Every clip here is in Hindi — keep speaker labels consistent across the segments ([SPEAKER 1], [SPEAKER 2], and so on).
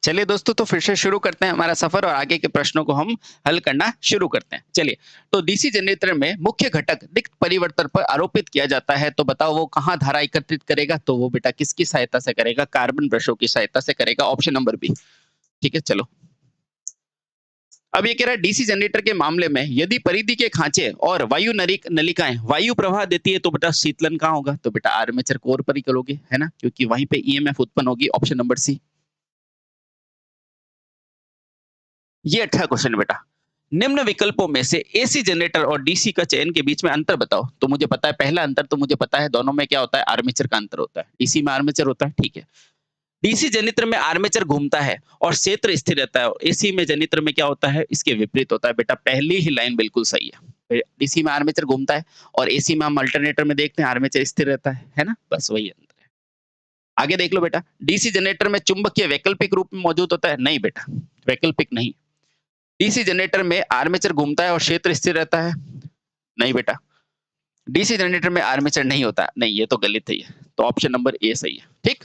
[SPEAKER 1] चलिए दोस्तों, तो फिर से शुरू करते हैं हमारा सफर और आगे के प्रश्नों को हम हल करना शुरू करते हैं। चलिए, तो डीसी जनरेटर में मुख्य घटक दिक् परिवर्तन पर आरोपित किया जाता है, तो बताओ वो कहाँ धारा एकत्रित करेगा? तो वो बेटा किसकी सहायता से करेगा? कार्बन ब्रशों की सहायता से करेगा। Option number B. ठीक है, चलो। अब ये कह रहा है डीसी जनरेटर के मामले में यदि परिधि के खांचे और वायु नलिकाएं वायु प्रवाह देती है, तो बेटा शीतलन कहाँ होगा? तो बेटा आर्मेचर कोर पर ही करोगे, है ना, क्योंकि वहीं पे ईएमएफ उत्पन्न होगी। Option number C. ये अच्छा क्वेश्चन है बेटा। निम्न विकल्पों में से एसी जनरेटर और डीसी का चयन के बीच में अंतर बताओ। तो मुझे पता है पहला अंतर, तो मुझे पता है दोनों में क्या होता है, आर्मेचर का अंतर होता है। डीसी में आर्मेचर होता है, ठीक है। डीसी जनित्र में आर्मेचर घूमता है और क्षेत्र स्थिर रहता है, और एसी में जनित्र में क्या होता है, इसके विपरीत होता है। बेटा पहली ही लाइन बिल्कुल सही है। डीसी में आर्मेचर घूमता है और एसी में हम अल्टरनेटर में देखते हैं आर्मेचर स्थिर रहता है ना, बस वही अंतर है। आगे देख लो बेटा, डीसी जनरेटर में चुंबकीय वैकल्पिक रूप में मौजूद होता है? नहीं बेटा, वैकल्पिक नहीं। डीसी जनरेटर में आर्मेचर घूमता है और क्षेत्र स्थिर रहता है? नहीं बेटा, डीसी जनरेटर में आर्मेचर नहीं होता। नहीं, ये तो गलत है। तो ऑप्शन नंबर ए सही है। ठीक।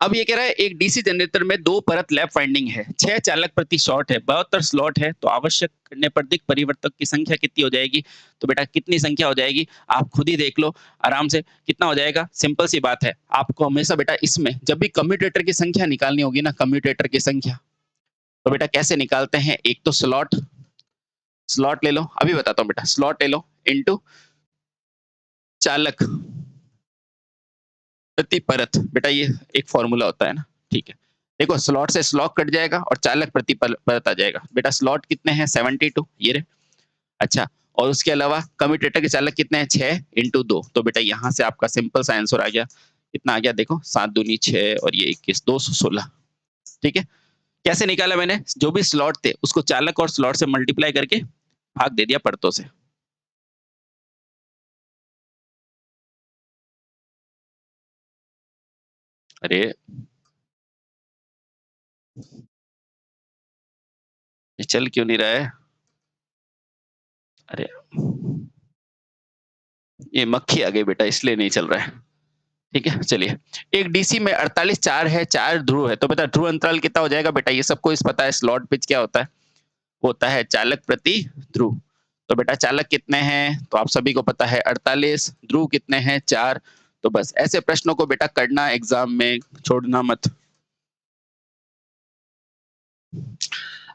[SPEAKER 1] अब ये कह रहा है एक डीसी जनरेटर में 2 परत लैप वाइंडिंग है, 6 चालक प्रति शॉट है, 72 स्लॉट है, तो आवश्यक करने पर दिक् परिवर्तक की संख्या कितनी हो जाएगी? तो बेटा कितनी संख्या हो जाएगी, आप खुद ही देख लो आराम से। कितना हो जाएगा? सिंपल सी बात है, आपको हमेशा बेटा इसमें जब भी कम्यूटेटर की संख्या निकालनी होगी ना, कम्यूटेटर की संख्या, तो बेटा कैसे निकालते हैं? एक तो स्लॉट, स्लॉट ले लो, अभी बताता हूँ बेटा। स्लॉट ले लो इनटू चालक प्रति परत। बेटा ये एक फॉर्मूला होता है ना, ठीक है। देखो, स्लॉट से स्लॉट कट जाएगा और चालक प्रति परत आ जाएगा। बेटा स्लॉट कितने हैं? 72, ये रहे। अच्छा, और उसके अलावा कम्यूटेटर के चालक कितने हैं? 6 इंटू 2। तो बेटा यहाँ से आपका सिंपल सा आंसर आ गया। कितना आ गया? देखो, 7 दूनी 6 और ये 21, 216। ठीक है। कैसे निकाला मैंने? जो भी स्लॉट थे उसको चालक और स्लॉट से मल्टीप्लाई करके भाग दे दिया परतों से। अरे, ये चल क्यों नहीं रहा है? अरे, ये मक्खी आ गई बेटा, इसलिए नहीं चल रहा है। ठीक है, चलिए। एक डीसी में 48 चार है, 4 ध्रुव है, तो बेटा ध्रुव अंतराल कितना हो जाएगा? बेटा ये सबको इस पता है। स्लॉट पिच क्या होता है? होता है चालक प्रति ध्रुव। तो बेटा चालक कितने हैं? तो आप सभी को पता है 48। ध्रुव कितने हैं? 4। तो बस ऐसे प्रश्नों को बेटा करना एग्जाम में, छोड़ना मत।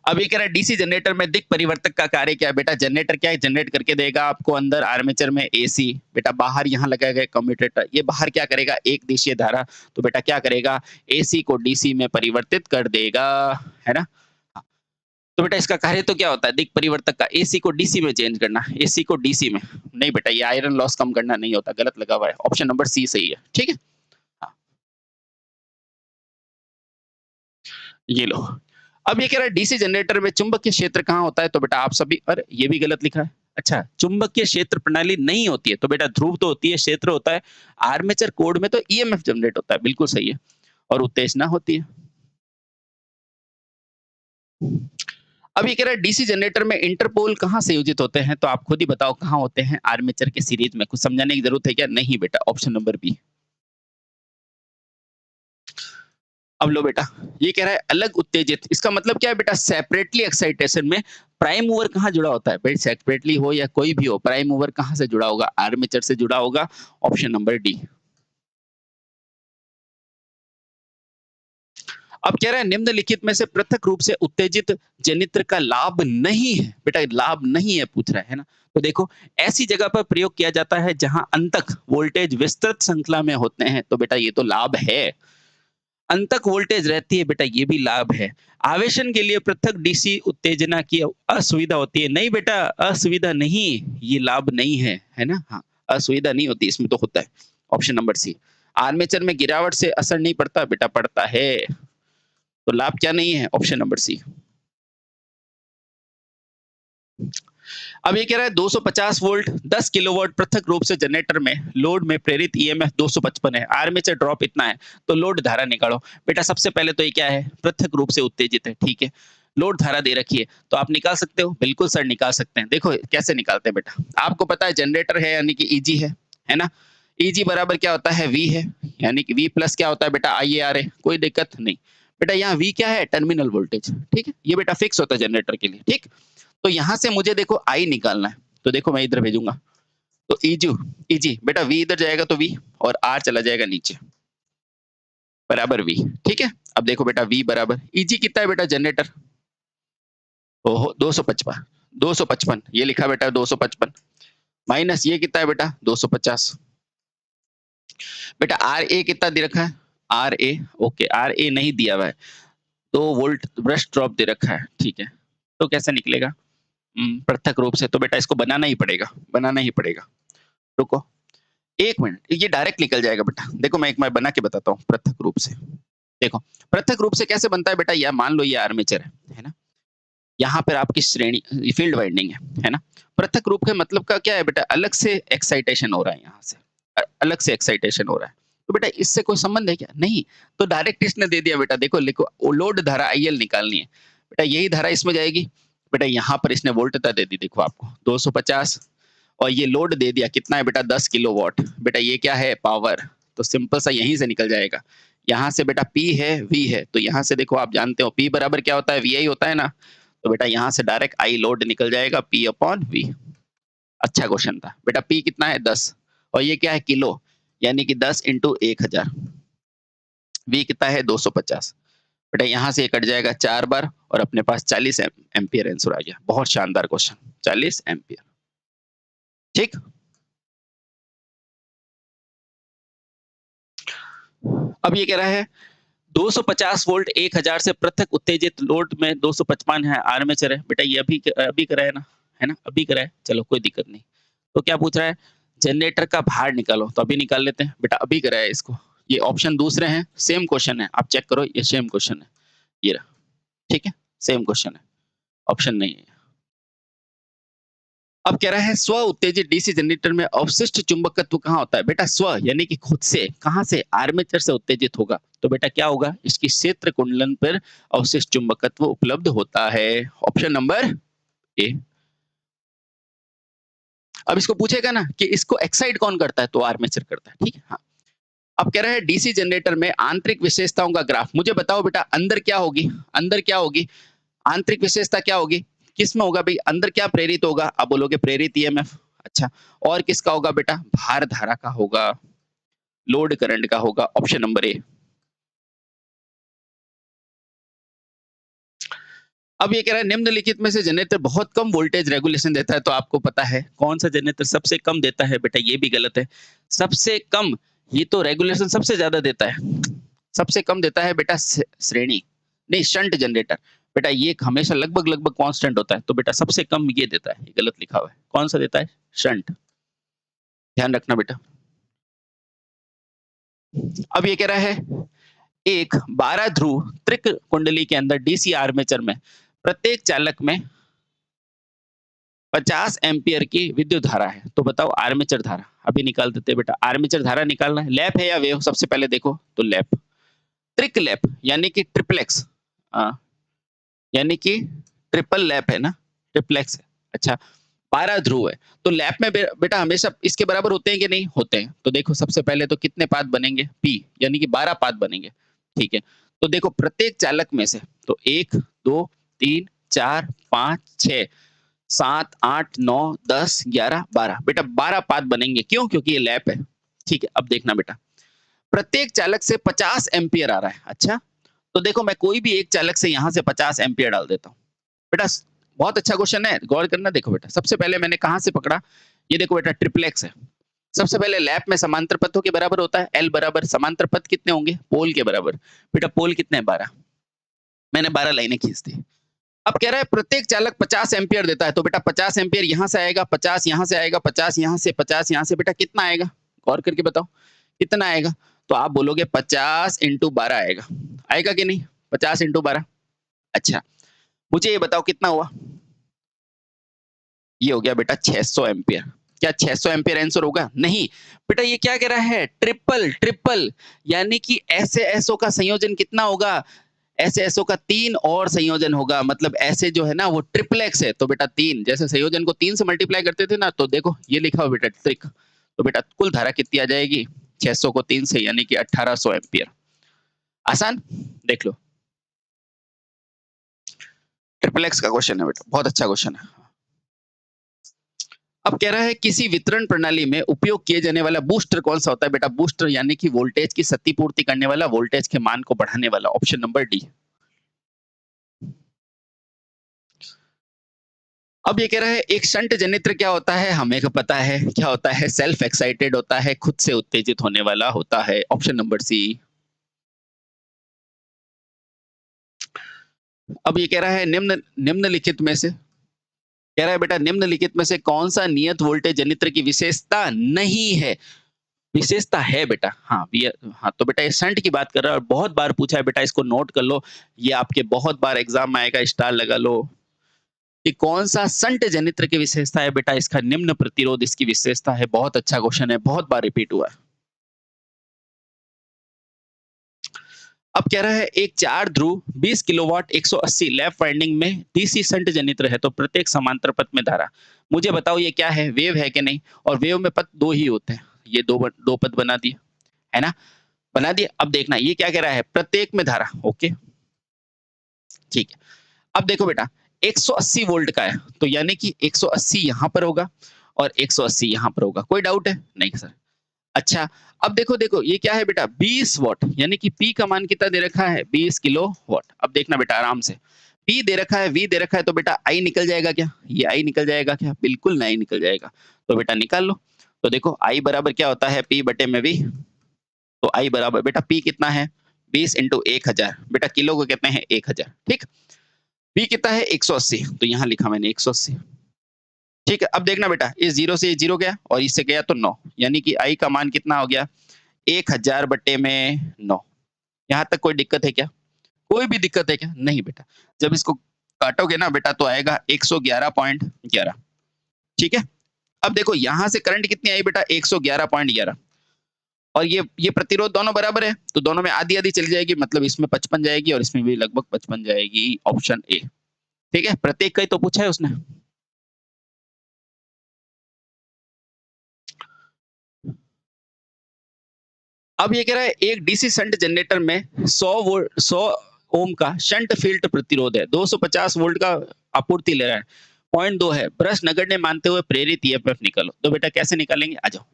[SPEAKER 1] अब ये कह रहा है डीसी जनरेटर में दिक् परिवर्तक का कार्य क्या है? बेटा जनरेटर क्या है? जनरेट करके देगा आपको अंदर आर्मेचर में एसी। बेटा बाहर यहाँ लगाया गया कम्यूटेटर, ये बाहर क्या करेगा? एक दिशीय धारा। तो बेटा क्या करेगा? एसी को डीसी में परिवर्तित कर देगा, है ना। हाँ, तो बेटा इसका कार्य तो क्या होता है दिक् परिवर्तक का? एसी को डीसी में चेंज करना, एसी को डीसी में। नहीं बेटा, ये आयरन लॉस कम करना नहीं होता, गलत लगा हुआ है। ऑप्शन नंबर सी सही है। ठीक है। हाँ, ये लो। अब ये कह रहा है डीसी जनरेटर में चुंबकीय क्षेत्र कहाँ होता है? तो बेटा आप सभी, अरे ये भी गलत लिखा है। अच्छा, चुंबकीय क्षेत्र प्रणाली नहीं होती है, तो बेटा ध्रुव तो होती है, क्षेत्र होता है। आर्मेचर कोड में तो ईएमएफ जनरेट होता है, बिल्कुल सही है। और उत्तेजना होती है। अब ये कह रहा है डीसी जनरेटर में इंटरपोल कहाँ संयोजित होते हैं? तो आप खुद ही बताओ कहाँ होते हैं? आर्मेचर के सीरीज में। कुछ समझाने की जरूरत है क्या? नहीं बेटा, ऑप्शन नंबर बी। अब लो बेटा, ये कह रहा है अलग उत्तेजित, इसका मतलब क्या है बेटा? सेपरेटली एक्साइटेशन में प्राइम मूवर कहाँ जुड़ा होता है? भाई सेपरेटली हो या कोई भी हो, प्राइम मूवर कहाँ से जुड़ा होगा? आर्मेचर से जुड़ा होगा। Option number D. अब कह रहा है निम्नलिखित में से पृथक रूप से उत्तेजित जनित्र का लाभ नहीं है। बेटा लाभ नहीं है पूछ रहा है ना। तो देखो, ऐसी जगह पर प्रयोग किया जाता है जहां अंतक वोल्टेज विस्तृत श्रृंखला में होते हैं, तो बेटा ये तो लाभ है। अंतक वोल्टेज रहती है, बेटा ये भी लाभ है। आवेशन के लिए पृथक डीसी उत्तेजना की असुविधा होती है, नहीं बेटा असुविधा नहीं, ये लाभ नहीं है, है ना। हाँ, असुविधा नहीं होती, इसमें तो होता है। ऑप्शन नंबर सी। आर्मेचर में गिरावट से असर नहीं पड़ता? बेटा पड़ता है। तो लाभ क्या नहीं है? Option number C. अब ये कह रहा है 250 वोल्ट 10 किलोवाट पृथक रूप से जनरेटर में लोड में प्रेरित ईएमएफ 255 है, आर्मेचर ड्रॉप इतना है, तो लोड धारा निकालो। बेटा सबसे पहले तो ये क्या है? पृथक रूप से उत्तेजित है, ठीक है। लोड धारा दे रखी है, तो आप निकाल सकते हो, बिल्कुल सर निकाल सकते हैं। देखो कैसे निकालते हैं बेटा, आपको पता है जनरेटर है यानी कि ईजी है ना। ईजी बराबर क्या होता है, वी है, यानी कि वी प्लस क्या होता है बेटा, आई ए आर है, कोई दिक्कत नहीं बेटा। यहाँ वी क्या है, टर्मिनल वोल्टेज, ठीक है, ये बेटा फिक्स होता है जनरेटर के लिए, ठीक। तो यहाँ से मुझे देखो आई निकालना है, तो देखो मैं इधर भेजूंगा, तो ईजू ईजी बेटा वी इधर जाएगा तो वी, और आर चला जाएगा नीचे, बराबर वी, ठीक है। अब देखो बेटा वी बराबर ईजी कितना है बेटा जनरेटर, ओहो 255, 255 ये लिखा बेटा 255, माइनस ये कितना है बेटा 250, बेटा आर ए कितना दे रखा है, R A, okay R A नहीं दिया हुआ है, 2 वोल्ट ब्रश ड्रॉप दे रखा है, ठीक है। तो कैसे निकलेगा, पृथक रूप से, तो बेटा इसको बनाना ही पड़ेगा, बनाना ही पड़ेगा। रुको 1 मिनट, ये डायरेक्ट निकल जाएगा बेटा, देखो मैं बना के बताता हूँ पृथक रूप से। देखो पृथक रूप से कैसे बनता है बेटा, यह मान लो ये आर्मेचर है ना, यहाँ पर आपकी श्रेणी फील्ड वाइंडिंग है ना। पृथक रूप के मतलब का क्या है बेटा, अलग से एक्साइटेशन हो रहा है, यहाँ से अलग से एक्साइटेशन हो रहा है, तो बेटा इससे कोई संबंध है क्या, नहीं। तो डायरेक्ट इसने दे दिया बेटा, देखो लिखो लोड धारा IL निकालनी है बेटा, यही धारा इसमें जाएगी बेटा, यहाँ पर इसने वोल्टता दे दी, देखो आपको 250, और ये लोड दे दिया कितना है बेटा, 10 किलोवाट, बेटा ये क्या है, पावर, तो सिंपल सा यहीं से निकल जाएगा। यहाँ से बेटा P है V है, तो यहाँ से देखो आप जानते हो P बराबर क्या होता है, VI होता है ना, तो बेटा यहाँ से डायरेक्ट I लोड निकल जाएगा P/V। अच्छा क्वेश्चन था बेटा, P कितना है 10, और ये क्या है किलो, यानी कि 10 × 1000, V कितना है 250, बेटा यहाँ से कट जाएगा 4 बार, और अपने पास 40 एम्पियर आंसर आ गया। बहुत शानदार क्वेश्चन, 40 एम्पियर, ठीक। अब ये कह रहा है 250 वोल्ट 1000 से पृथक उत्तेजित लोड में 255 है, आर्मेचर है बेटा, ये अभी करा है ना, है ना, अभी करा है, चलो कोई दिक्कत नहीं। तो क्या पूछ रहा है, जनरेटर का भार निकालो, तो अभी निकाल लेते हैं बेटा, अभी करा है इसको, ये ऑप्शन दूसरे हैं, सेम क्वेश्चन है, आप चेक करो, ये सेम क्वेश्चन है, ये रहा, ठीक है, सेम क्वेश्चन है, ऑप्शन नहीं है। अब कह रहा है स्व उत्तेजित डीसी जनरेटर में अवशिष्ट चुंबकत्व कहाँ होता है बेटा, स्व यानी कि खुद से, कहाँ से, आर्मेचर से उत्तेजित होगा, तो बेटा क्या होगा, इसकी क्षेत्र कुंडलन पर अवशिष्ट चुंबकत्व उपलब्ध होता है, ऑप्शन नंबर ए। अब इसको पूछेगा ना कि इसको एक्साइट कौन करता है, तो आर्मेचर करता है, ठीक है, हाँ। अब कह रहा है डीसी जनरेटर में आंतरिक विशेषताओं का ग्राफ, मुझे बताओ बेटा अंदर क्या होगी, अंदर क्या होगी, आंतरिक विशेषता क्या होगी, किस में होगा भाई, अंदर क्या प्रेरित होगा, आप बोलोगे प्रेरित ईएमएफ, अच्छा, और किसका होगा बेटा, भार धारा का होगा, लोड करंट का होगा, ऑप्शन नंबर ए। अब ये कह रहा है निम्नलिखित में से जनरेटर बहुत कम वोल्टेज रेगुलेशन देता है, तो आपको पता है कौन सा जनरेटर सबसे कम देता है बेटा, ये भी गलत है, सबसे कम, ये तो रेगुलेशन सबसे ज्यादा देता है, सबसे कम देता है बेटा श्रेणी, नहीं शंट जनरेटर, बेटा ये हमेशा लगभग लगभग कांस्टेंट होता है, तो बेटा सबसे कम ये देता है, ये गलत लिखा हुआ है, कौन सा देता है, शंट, ध्यान रखना बेटा। अब ये कह रहा है एक 12 ध्रुव त्रिक कुंडली के अंदर डीसी आर्मेचर में प्रत्येक चालक में 50 एम्पियर की विद्युत धारा है, तो बताओ आर्मेचर धारा, अभी निकाल देते हैं बेटा, आर्मेचर धारा निकालना है, लैप है या वेव, सबसे पहले देखो तो लैप, त्रिक लैप यानी कि ट्रिप्लेक्स, यानी कि ट्रिपल लैप है ना, ट्रिप्लेक्स है, अच्छा 12 ध्रुव है, तो लैप में बेटा हमेशा इसके बराबर होते हैं कि नहीं होते हैं, तो देखो सबसे पहले तो कितने पाथ बनेंगे, P यानी कि 12 पाथ बनेंगे, ठीक है। तो देखो प्रत्येक चालक में से, तो 1 2 3 4 5 6 7 8 9 10 11 12, बेटा 12 पाथ बनेंगे, क्यों, क्योंकि ये लैप है, ठीक है। अब देखना बेटा प्रत्येक चालक से 50 एम्पियर आ रहा है, अच्छा, तो देखो मैं कोई भी एक चालक से यहाँ से 50 एम्पियर डाल देता हूँ बेटा, बहुत अच्छा क्वेश्चन है, गौर करना। देखो बेटा सबसे पहले मैंने कहाँ से पकड़ा, ये देखो बेटा ट्रिप्लेक्स है, सबसे पहले लैप में समांतर पथों के बराबर होता है, L बराबर समांतर पथ कितने होंगे, पोल के बराबर, बेटा पोल कितने 12, मैंने 12 लाइनें खींच दी। अब कह रहा है प्रत्येक चालक 50 एम्पियर देता है, तो बेटा 50 एम्पियर यहाँ से आएगा, 50 यहाँ से आएगा, 50 यहाँ से, 50 यहाँ से, बेटा कितना आएगा, गौर करके बताओ कितना आएगा, तो आप बोलोगे 50 × 12 आएगा, आएगा कि नहीं, 50 × 12, अच्छा मुझे ये बताओ कितना हुआ, ये हो गया बेटा 600 एम्पियर, क्या 600 एम्पियर आंसर होगा, नहीं बेटा, ये क्या कह रहा है, ट्रिपल, ट्रिपल यानी कि एसएसओ का संयोजन कितना होगा, एसएसओ का 3 और संयोजन होगा, मतलब ऐसे जो है ना वो ट्रिपलेक्स है, तो बेटा 3, जैसे संयोजन को 3 से मल्टीप्लाई करते थे ना, तो देखो ये लिखा हुआ बेटा ट्रिक, तो बेटा कुल धारा कितनी आ जाएगी 600 को 3 से यानी कि 1800 एम्पियर। आसान, देख लो। ट्रिपल एक्स का क्वेश्चन है बेटा, बहुत अच्छा क्वेश्चन है। अब कह रहा है किसी वितरण प्रणाली में उपयोग किए जाने वाला बूस्टर कौन सा होता है बेटा? बूस्टर यानी कि वोल्टेज की क्षतिपूर्ति करने वाला, वोल्टेज के मान को बढ़ाने वाला। Option number D. अब ये कह रहा है एक शंट जनित्र क्या होता है? हमें को पता है क्या होता है। सेल्फ एक्साइटेड होता है, खुद से उत्तेजित होने वाला होता है। Option number C. अब ये कह रहा है निम्नलिखित में से, कह रहा है बेटा निम्नलिखित में से कौन सा नियत वोल्टेज जनित्र की विशेषता नहीं है? विशेषता है बेटा। हाँ, ये हाँ, तो बेटा ये शंट की बात कर रहा है और बहुत बार पूछा है बेटा, इसको नोट कर लो। ये आपके बहुत बार एग्जाम में आएगा, स्टार लगा लो। कि कौन सा शंट जनित्र की विशेषता है बेटा? इसका निम्न प्रतिरोध इसकी विशेषता है। बहुत अच्छा क्वेश्चन है, बहुत बार रिपीट हुआ है। अब कह रहा है एक 4 ध्रुव 20 किलोवाट 180 लैप वाइंडिंग में डीसी शंट जनित्र है, तो प्रत्येक समांतर पथ में धारा। मुझे बताओ ये क्या है, वेव है कि नहीं? और वेव में पथ दो ही होते हैं। ये दो पथ बना दिए, है ना? बना दिए। अब देखना ये क्या कह रहा है, प्रत्येक में धारा। ओके, ठीक है। अब देखो बेटा 180 वोल्ट का है, तो यानी कि 180 यहाँ पर होगा और 180 यहाँ पर होगा। कोई डाउट है? नहीं सर। अच्छा, अब देखो देखो ये क्या है बेटा, 20 वॉट, यानी कि पी का मान कितना दे रखा है? 20 किलो वॉट। अब देखना बेटा आराम से, पी दे रखा है, वी दे रखा है, तो बेटा आई निकल जाएगा क्या? ये आई निकल जाएगा क्या? बिल्कुल नहीं निकल जाएगा। तो बेटा निकाल लो। तो देखो आई बराबर क्या होता है? पी बटे में वी। तो आई बराबर बेटा पी कितना है? 20 इंटू 1000। बेटा किलो को कितने हैं? 1000। ठीक। पी कितना है? 180, तो यहाँ लिखा मैंने 180। ठीक है। अब देखना बेटा इस जीरो से ये जीरो गया और इससे गया तो 9, यानी कि आई का मान कितना हो गया? 1000 बटे में 9। यहाँ तक कोई दिक्कत है क्या? कोई भी दिक्कत है क्या? नहीं बेटा। जब इसको काटोगे ना बेटा तो आएगा 111.11। ठीक है। अब देखो यहाँ से करंट कितनी आई बेटा? 111.11। और ये प्रतिरोध दोनों बराबर है, तो दोनों में आधी आधी चली जाएगी, मतलब इसमें 55 जाएगी और इसमें भी लगभग 55 जाएगी। Option A. ठीक है, प्रत्येक का ही तो पूछा है उसने। अब ये कह रहा है एक डीसी शंट जनरेटर में 100 ओम का शंट फील्ड प्रतिरोध है, 250 वोल्ट का आपूर्ति ले रहा है, 0.2 है। ब्रश नगण्य मानते हुए प्रेरित ईएमएफ निकालो। तो बेटा कैसे निकालेंगे? आ जाओ।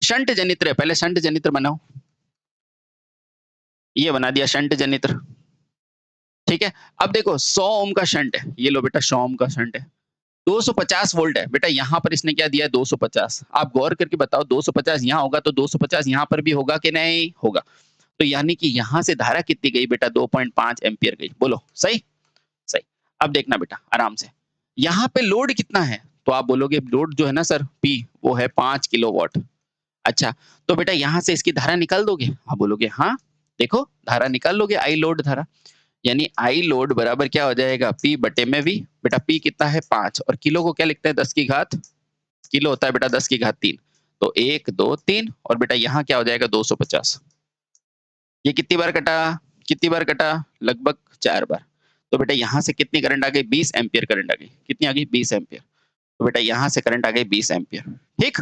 [SPEAKER 1] शंट जनित्र है, पहले शंट जनित्र बनाओ। ये बना दिया शंट जनित्र। ठीक है। अब देखो 100 ओम का शंट है, ये लो बेटा 100 ओम का शंट है, 250 वोल्ट है। बेटा यहाँ पर इसने क्या दिया है? 250। आप गौर करके बताओ, 250 यहाँ होगा तो 250 यहाँ पर भी होगा कि नहीं होगा? तो यानी कि यहाँ से धारा कितनी गई बेटा? 2.5 एम्पियर गई। बोलो सही? सही। अब देखना बेटा आराम से, यहाँ पे लोड कितना है? तो आप बोलोगे लोड जो है ना सर पी, वो है 5 किलोवाट। अच्छा, तो बेटा यहाँ से इसकी धारा निकाल दोगे? आप बोलोगे हाँ। देखो धारा निकाल लोगे, आई लोड धारा, यानी आई लोड बराबर क्या हो जाएगा? पी बटे में वी। बेटा पी कितना है? 5, और किलो को क्या लिखते हैं? 10 की घात। किलो होता है बेटा 10 की घात 3। तो 1 2 3, और बेटा यहाँ क्या हो जाएगा? 250। ये कितनी बार कटा? कितनी बार कटा? लगभग 4 बार। तो बेटा यहाँ से कितनी करंट आ गई? 20 एम्पियर करंट आ गई। कितनी आ गई? 20 एम्पियर। तो बेटा यहाँ से करंट आ गई 20 एम्पियर। ठीक,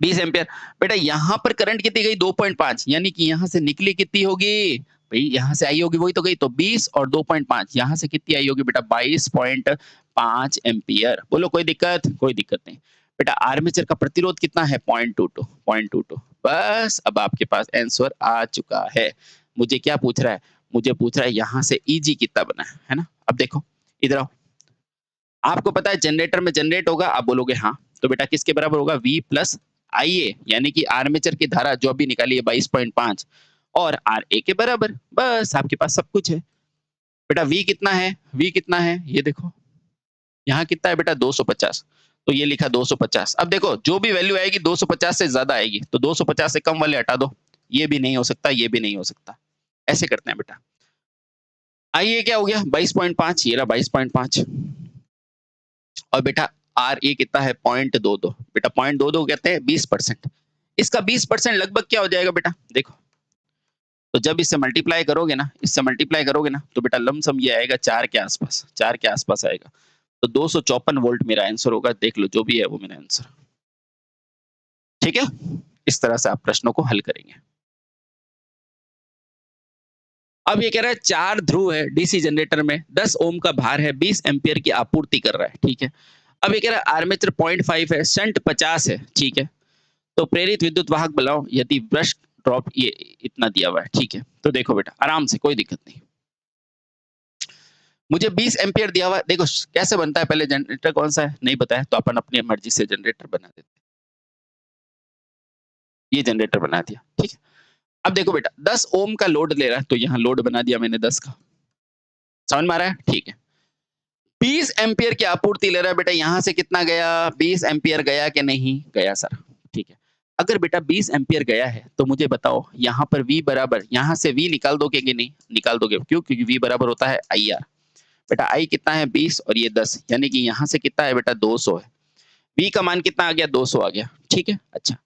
[SPEAKER 1] 20 एम्पियर। बेटा यहाँ पर करंट कितनी गई? 2.5, यानी कि यहाँ से निकली कितनी होगी? भाई यहाँ से आई होगी वही तो गई, तो 20 और 2.5, यहाँ से कितनी आई होगी बेटा? 22.5 एम्पियर। बोलो कोई दिक्कत? कोई दिक्कत नहीं। बेटा आर्मेचर का प्रतिरोध कितना है? 0.22, 0.22। बस अब आपके पास आंसर आ चुका है। मुझे क्या पूछ रहा है? मुझे पूछ रहा है यहाँ से ईजी कितना बना है ना? अब देखो इधर आओ। आपको पता है जनरेटर में जनरेट होगा, आप बोलोगे हाँ। तो बेटा किसके बराबर होगा? V प्लस IA, यानी कि आर्मेचर की धारा जो अभी निकाली है 22.5 और RA के बराबर। बस आपके पास सब कुछ है। बेटा V कितना है? V कितना है? ये देखो यहाँ कितना है बेटा? 250। तो ये लिखा 250। अब देखो जो भी वैल्यू आएगी 250 से ज्यादा आएगी, तो 250 से कम वाले हटा दो। ये भी नहीं हो सकता, ये भी नहीं हो सकता। ऐसे करते हैं बेटा। IA क्या हो गया? 22.5, ये रहा 22.5। और बेटा आर ए कितना है? 0.22। बेटा 0.22 कहते हैं 20%। इसका 20% लगभग क्या हो जाएगा बेटा? देखो, तो जब इससे मल्टीप्लाई करोगे ना, इससे मल्टीप्लाई करोगे ना, तो बेटा लमसम ये आएगा 4 के आसपास, 4 के आसपास आएगा। तो 254 वोल्ट मेरा आंसर होगा। देख लो जो भी है वो मेरा आंसर। ठीक है, इस तरह से आप प्रश्नों को हल करेंगे। अब ये कह रहा है 4 ध्रुव है डीसी जनरेटर में, 10 ओम का भार है, 20 एम्पीयर की आपूर्ति कर रहा है, ठीक है। अब ये कह रहा है आर्मेचर 0.5 है, शंट 50 है, ठीक है। तो प्रेरित विद्युत वाहक बनाओ यदि ब्रश ड्रॉप ये इतना दिया हुआ है, ठीक है। तो देखो बेटा आराम से, कोई दिक्कत नहीं। मुझे 20 एम्पीयर दिया हुआ है, देखो कैसे बनता है, पहले जनरेटर कौन सा है नहीं पता है, तो अपन अपनी मर्जी से जनरेटर बना देते हैं। ये जनरेटर बना दिया, ठीक है। अब देखो बेटा 10 ओम का लोड ले रहा है, तो यहाँ लोड बना दिया मैंने 10 का, समझ में आ रहा है, ठीक है। 20 एम्पीयर की आपूर्ति ले रहा है बेटा, यहाँ से कितना गया, 20 एम्पीयर गया कि नहीं गया सर, ठीक है। अगर बेटा 20 एम्पीयर गया है तो मुझे बताओ यहाँ पर V बराबर, यहाँ से V निकाल दोगे कि नहीं निकाल दोगे, क्यों, क्योंकि V बराबर होता है IR। बेटा I कितना है 20 और ये 10, यानी कि यहाँ से कितना है बेटा 200 है। V का मान कितना आ गया, 200 आ गया, ठीक है। अच्छा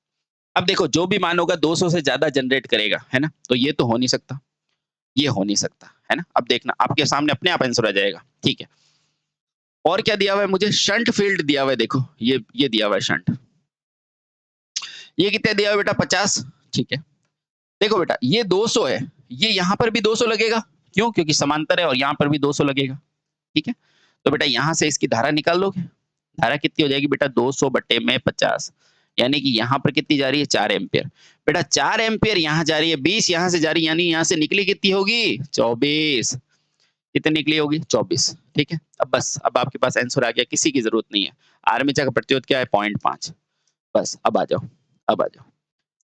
[SPEAKER 1] अब देखो जो भी मान होगा 200 से ज्यादा जनरेट करेगा, है ना, तो ये तो हो नहीं सकता, ये हो नहीं सकता, है ना। अब देखना आपके सामने अपने आप आंसर आ जाएगा, ठीक है। और क्या दिया हुआ है मुझे, शंट फील्ड दिया हुआ है, देखो ये दिया हुआ है शंट, ये कितना दिया हुआ है बेटा 50, ठीक है। देखो बेटा ये 200 है, ये यहाँ पर भी 200 लगेगा, क्यों, क्योंकि समांतर है, और यहाँ पर भी 200 लगेगा, ठीक है। तो बेटा यहाँ से इसकी धारा निकाल लोगे, धारा कितनी हो जाएगी बेटा 200 बटे में 50, यानी कि यहाँ पर कितनी जा रही है 4 एम्पियर। बेटा 4 एम्पियर यहाँ जा रही है, 20 यहाँ से जा रही है, यानी यहाँ से निकली कितनी होगी 24, कितनी निकली होगी 24, ठीक है। अब बस अब आपके पास आंसर आ गया, किसी की जरूरत नहीं है। आर्मेचर का प्रतिरोध क्या है 0.5, बस अब आ जाओ, अब आ जाओ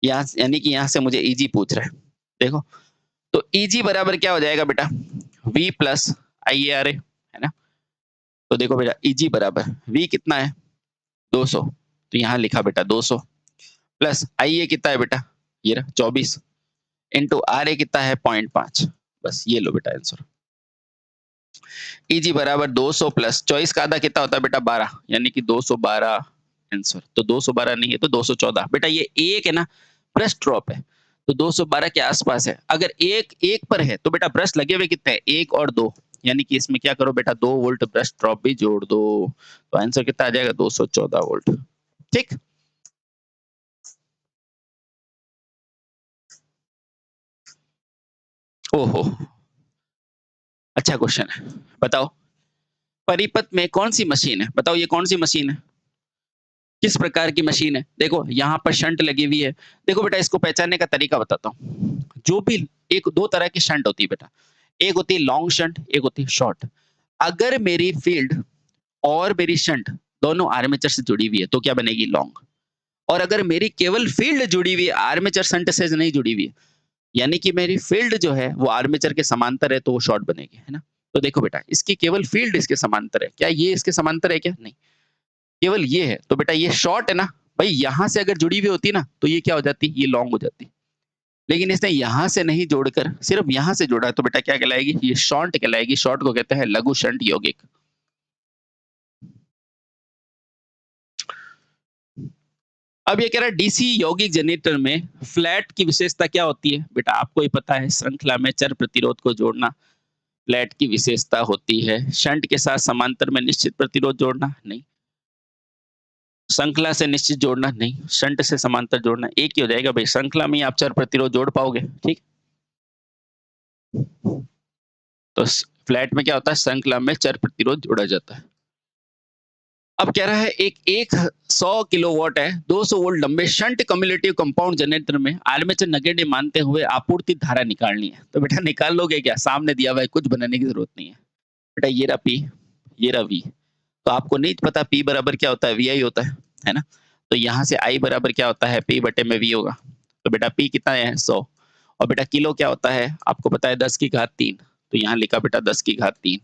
[SPEAKER 1] यहाँ, यानी कि यहाँ से मुझे ईजी पूछ रहा है, देखो तो ईजी बराबर क्या हो जाएगा बेटा V प्लस IARA, है ना। तो देखो बेटा ईजी बराबर V कितना है 200, तो यहाँ लिखा बेटा 200 प्लस IA कितना है बेटा ये रहा 24 इंटू RA कितना है 0.5, बस ये लो बेटा आंसर। ईजी बराबर 200 प्लस 24 का आधा कितना होता है बेटा 12, यानी कि 212 आंसर। तो 212 नहीं है तो 214, बेटा ये एक है ना ब्रश ड्रॉप है, तो 212 के आसपास है। अगर एक एक पर है तो बेटा ब्रश लगे हुए कितने हैं, एक और दो, यानी कि इसमें क्या करो बेटा 2 वोल्ट ब्रश ड्रॉप भी जोड़ दो, तो आंसर कितना आ जाएगा 214 वोल्ट, ठीक। ओहो अच्छा क्वेश्चन है, बताओ परिपथ में कौन सी मशीन है, बताओ ये कौन सी मशीन है, किस प्रकार की मशीन है। देखो यहाँ पर शंट लगी हुई है, देखो बेटा इसको पहचानने का तरीका बताता हूँ। जो भी एक दो तरह की शंट होती है बेटा, एक होती है लॉन्ग शंट, एक होती है शॉर्ट। अगर मेरी फील्ड और मेरी शंट दोनों आर्मेचर से जुड़ी हुई है तो क्या बनेगी लॉन्ग, और अगर मेरी केवल फील्ड जुड़ी हुई है आर्मेचर शंट से नहीं जुड़ी हुई है, यानी कि मेरी फील्ड जो है वो आर्मेचर के समांतर है, तो वो शॉर्ट बनेगी, है ना। तो देखो बेटा इसकी केवल फील्ड इसके समांतर है, क्या ये इसके समांतर है क्या, नहीं, केवल ये है, तो बेटा ये शॉर्ट है ना। भाई यहाँ से अगर जुड़ी हुई होती ना तो ये क्या हो जाती, ये लॉन्ग हो जाती, लेकिन इसने यहाँ से नहीं जोड़कर सिर्फ यहाँ से जोड़ा है, तो बेटा क्या कहलाएगी, ये शॉर्ट कहलाएगी। शॉर्ट को कहते हैं लघु शंट यौगिक। अब ये कह रहा है डीसी यौगिक जनरेटर में फ्लैट की विशेषता क्या होती है, बेटा आपको ही पता है, श्रृंखला में चर प्रतिरोध को जोड़ना फ्लैट की विशेषता होती है। शंट के साथ समांतर में निश्चित प्रतिरोध जोड़ना नहीं, श्रृंखला से निश्चित जोड़ना नहीं, शंट से समांतर जोड़ना एक ही हो जाएगा भाई। श्रृंखला में ही आप चर प्रतिरोध जोड़ पाओगे, ठीक। तो फ्लैट में क्या होता है, श्रृंखला में चर प्रतिरोध जोड़ा जाता है। अब कह रहा है एक 100 किलोवाट है 200 वोल्ट लंबे शंट कम्युलेटिव कंपाउंड जनरेटर में आर्मेचर नगण्य मानते हुए आपूर्ति धारा निकालनी है। तो बेटा निकाल लोगे क्या, सामने दिया हुआ है, कुछ बनाने की जरूरत नहीं है। बेटा ये रहा P, ये रहा V, तो आपको नहीं पता P बराबर क्या होता है, VI होता है ना। तो यहाँ से I बराबर क्या होता है, P बटे में V होगा। तो बेटा P कितना है 100, और बेटा किलो क्या होता है आपको पता है 10 की घात 3, तो यहाँ लिखा बेटा 10 की घात 3,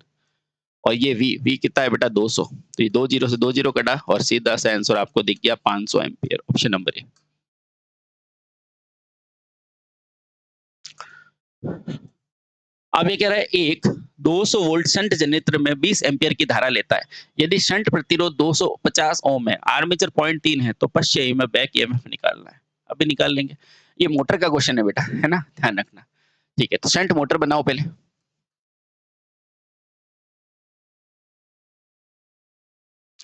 [SPEAKER 1] और ये V कितना है बेटा 200, तो ये 2 जीरो से 2 जीरो कटा और सीधा सा आंसर आपको दिख गया 500 एम्पियर, ऑप्शन नंबर ए। अब ये कह रहा है एक 200 वोल्ट शंट जनरेटर में 20 एम्पियर की धारा लेता है। यदि शंट प्रतिरोध 250 ओम है, आर्मेचर 0.3 है, तो पश्च ईएमएफ बैक ईएमएफ निकालना है। अभी निकाल लेंगे, ये मोटर का क्वेश्चन है बेटा, है ना, ध्यान रखना, ठीक है। तो शंट मोटर बनाओ पहले,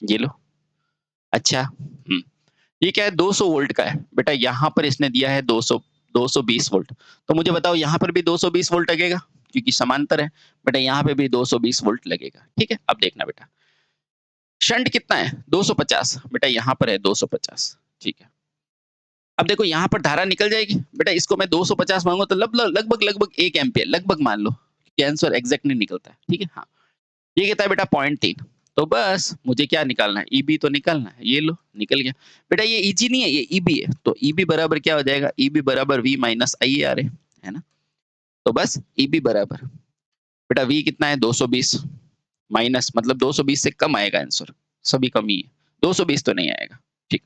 [SPEAKER 1] ये लो, अच्छा ये क्या है 200 वोल्ट का है बेटा, यहाँ पर इसने दिया है 220 वोल्ट। तो मुझे बताओ यहाँ पर भी 220 वोल्ट लगेगा क्योंकि समांतर है बेटा, यहाँ पे भी 220 वोल्ट लगेगा। ठीक है, अब देखना बेटा शंट कितना है 250 बेटा, यहाँ पर है 250। ठीक है, अब देखो यहाँ पर धारा निकल जाएगी बेटा, इसको मैं 250 मांगू तो लगभग लगभग 1 एम्पियर लगभग मान लो कि आंसर एग्जैक्ट नहीं निकलता है। ठीक है, हाँ ये कहता है बेटा 0.3। तो बस मुझे क्या निकालना है, ईबी तो निकालना है। ये लो निकल गया बेटा, ये ईजी नहीं है, ये ईबी है। तो ईबी बराबर क्या हो जाएगा, ईबी बराबर वी माइनस आई आर है ना। तो बस ईबी बराबर बेटा वी कितना है 220 माइनस मतलब 220 से कम आएगा आंसर, सभी कम ही है, 220 तो नहीं आएगा। ठीक,